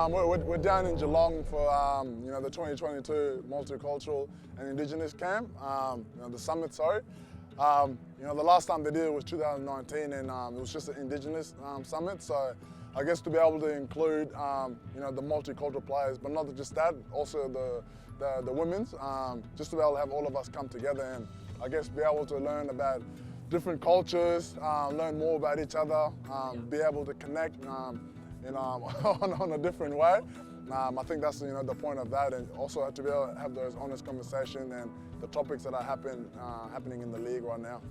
We're down in Geelong for the 2022 Multicultural and Indigenous camp, the summit, sorry. The last time they did it was 2019 and it was just an Indigenous summit, so I guess to be able to include the multicultural players, but not just that, also the women's, just to be able to have all of us come together and I guess be able to learn about different cultures, learn more about each other, be able to connect on a different way. I think that's the point of that, and also to be able to have those honest conversations and the topics that are happening in the league right now.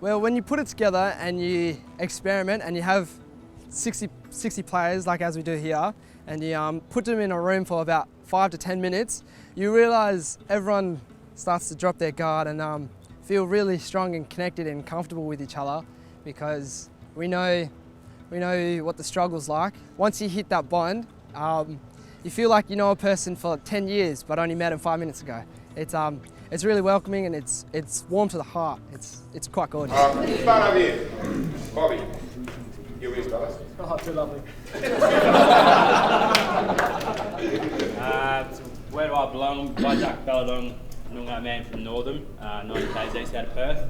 Well, when you put it together and you experiment and you have 60 players like as we do here, and you put them in a room for about 5 to 10 minutes, you realise everyone starts to drop their guard and feel really strong and connected and comfortable with each other, because we know what the struggle's like. Once you hit that bond, you feel like you know a person for 10 years but only met him 5 minutes ago. It's really welcoming and it's warm to the heart. It's quite gorgeous. Fun over here. Bobby. Here we go. Oh, too lovely. Where do I belong? Wajak Belladong, Noongar man from Northern, 90 k's east out of Perth.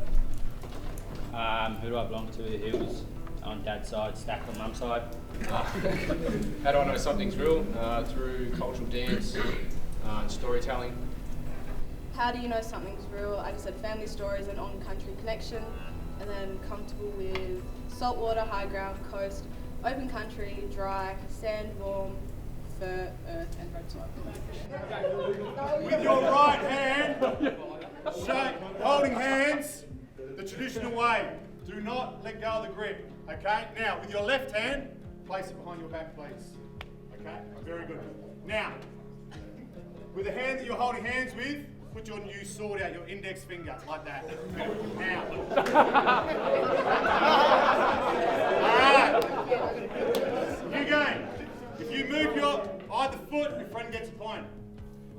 Who do I belong to? The Hills. On dad's side, stacked on mum's side. How do I know something's real? Through cultural dance and storytelling. How do you know something's real? I just said family stories and on-country connection, and then comfortable with saltwater, high ground, coast, open country, dry, sand, warm, fur, earth, and red soil. With your right hand, holding hands the traditional way. Do not let go of the grip. Okay, now with your left hand, place it behind your back, please. Okay, very good. Now, with the hand that you're holding hands with, put your new sword out, your index finger, like that. Now. Alright. New game. If you move your either foot, your friend gets a point.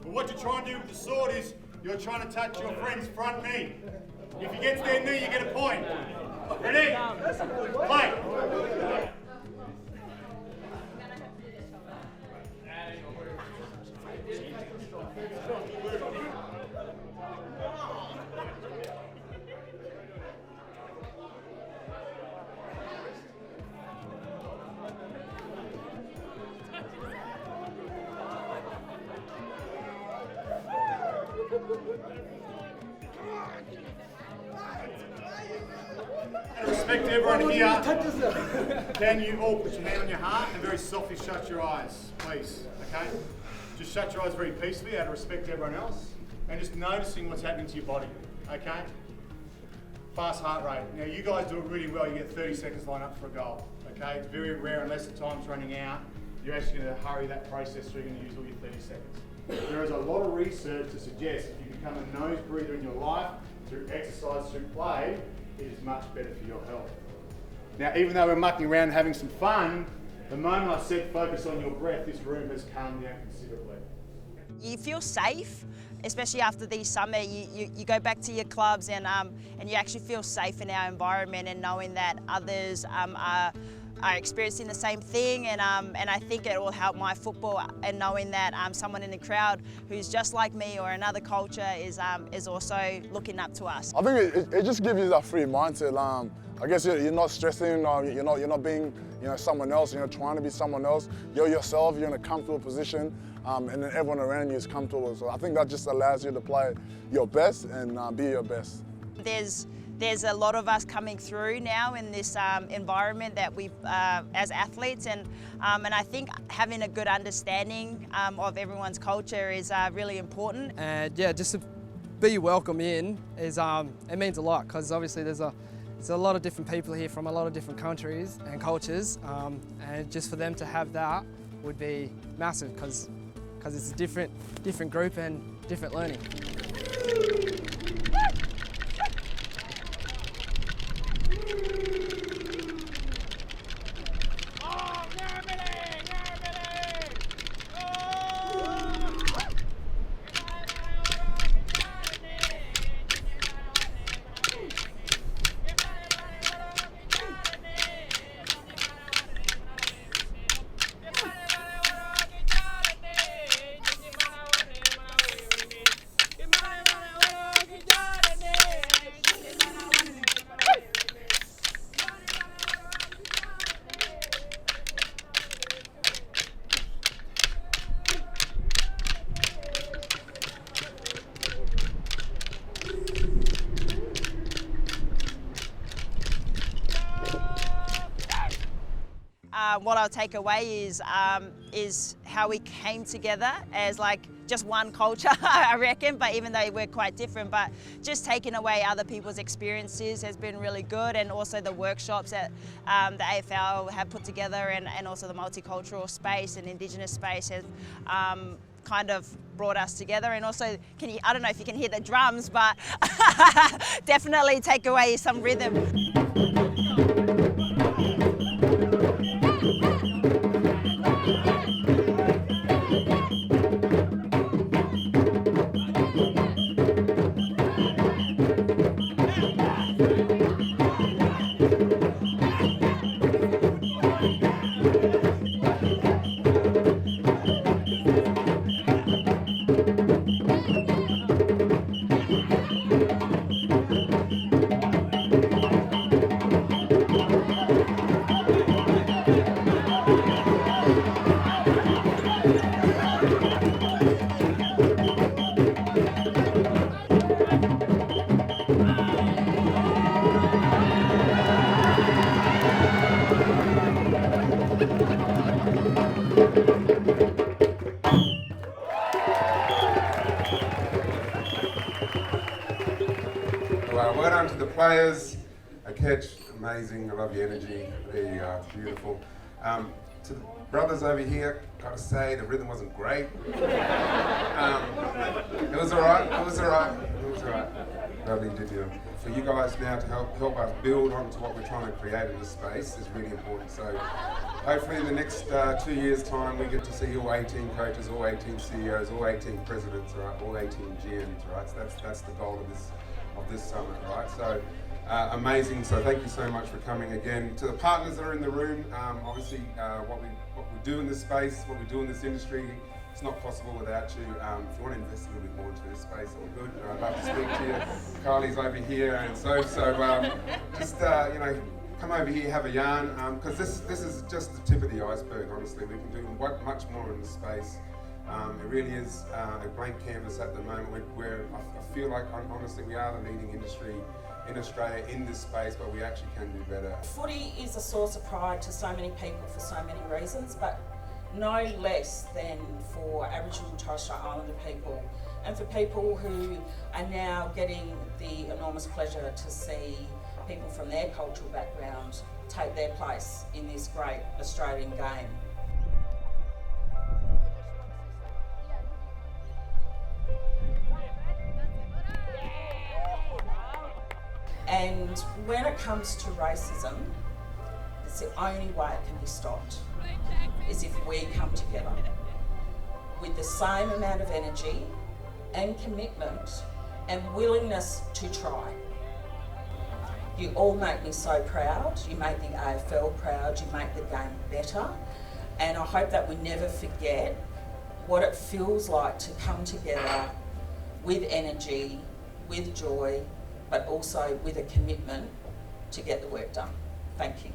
But what you're trying to do with the sword is, you're trying to touch your friend's front knee. If he gets their knee, you get a point. Ready? Play. Respect to everyone here. Can you all put your hand on your heart and very softly shut your eyes, please, okay? Just shut your eyes very peacefully out of respect to everyone else and just noticing what's happening to your body, okay? Fast heart rate. Now you guys do it really well, you get 30 seconds line up for a goal, okay? It's very rare unless the time's running out, you're actually going to hurry that process so you're going to use all your 30 seconds. There is a lot of research to suggest if you become a nose breather in your life, through exercise, through play, it is much better for your health. Now, even though we're mucking around and having some fun, the moment I said focus on your breath, this room has calmed down considerably. You feel safe, especially after the summer. You go back to your clubs and you actually feel safe in our environment, and knowing that others are experiencing the same thing, and I think it will help my football, and knowing that someone in the crowd who's just like me or another culture is also looking up to us. I think it just gives you that free mindset. I guess you're not stressing, you're not being someone else, trying to be someone else. You're yourself, you're in a comfortable position, and then everyone around you is comfortable. So I think that just allows you to play your best and be your best. There's a lot of us coming through now in this environment that we, as athletes, and I think having a good understanding of everyone's culture is really important. And yeah, just to be welcome in is it means a lot, because obviously there's a lot of different people here from a lot of different countries and cultures, and just for them to have that would be massive, because it's a different group and different learning. what I'll take away is how we came together as like just one culture, I reckon, but even though we're quite different, but just taking away other people's experiences has been really good, and also the workshops that the AFL have put together, and also the multicultural space and Indigenous space has kind of brought us together. And also, I don't know if you can hear the drums, but definitely take away some rhythm. Well done to the players. A catch, amazing. I love your energy. There you go, beautiful. To the brothers over here, gotta say the rhythm wasn't great. It was alright. It was alright. It was alright. Lovely to do. For you guys now to help us build onto what we're trying to create in this space is really important. So hopefully in the next 2 years' time we get to see all 18 coaches, all 18 CEOs, all 18 presidents, right? All 18 GMs, right? So that's the goal of this summit, right? So amazing. So thank you so much for coming again. To the partners that are in the room, obviously what we do in this space, what we do in this industry, it's not possible without you. If you want to invest a little bit more into this space, all good. I'd love to speak to you. Kylie's over here, and so just you know, come over here, have a yarn, because this is just the tip of the iceberg. Honestly, we can do much more in this space. It really is a blank canvas at the moment. Where I feel like, honestly, we are the leading industry in Australia in this space, but we actually can do better. Footy is a source of pride to so many people for so many reasons, but no less than for Aboriginal and Torres Strait Islander people, and for people who are now getting the enormous pleasure to see people from their cultural background take their place in this great Australian game. And when it comes to racism, it's the only way it can be stopped, is if we come together with the same amount of energy and commitment and willingness to try. You all make me so proud. You make the AFL proud. You make the game better. And I hope that we never forget what it feels like to come together with energy, with joy, but also with a commitment to get the work done. Thank you.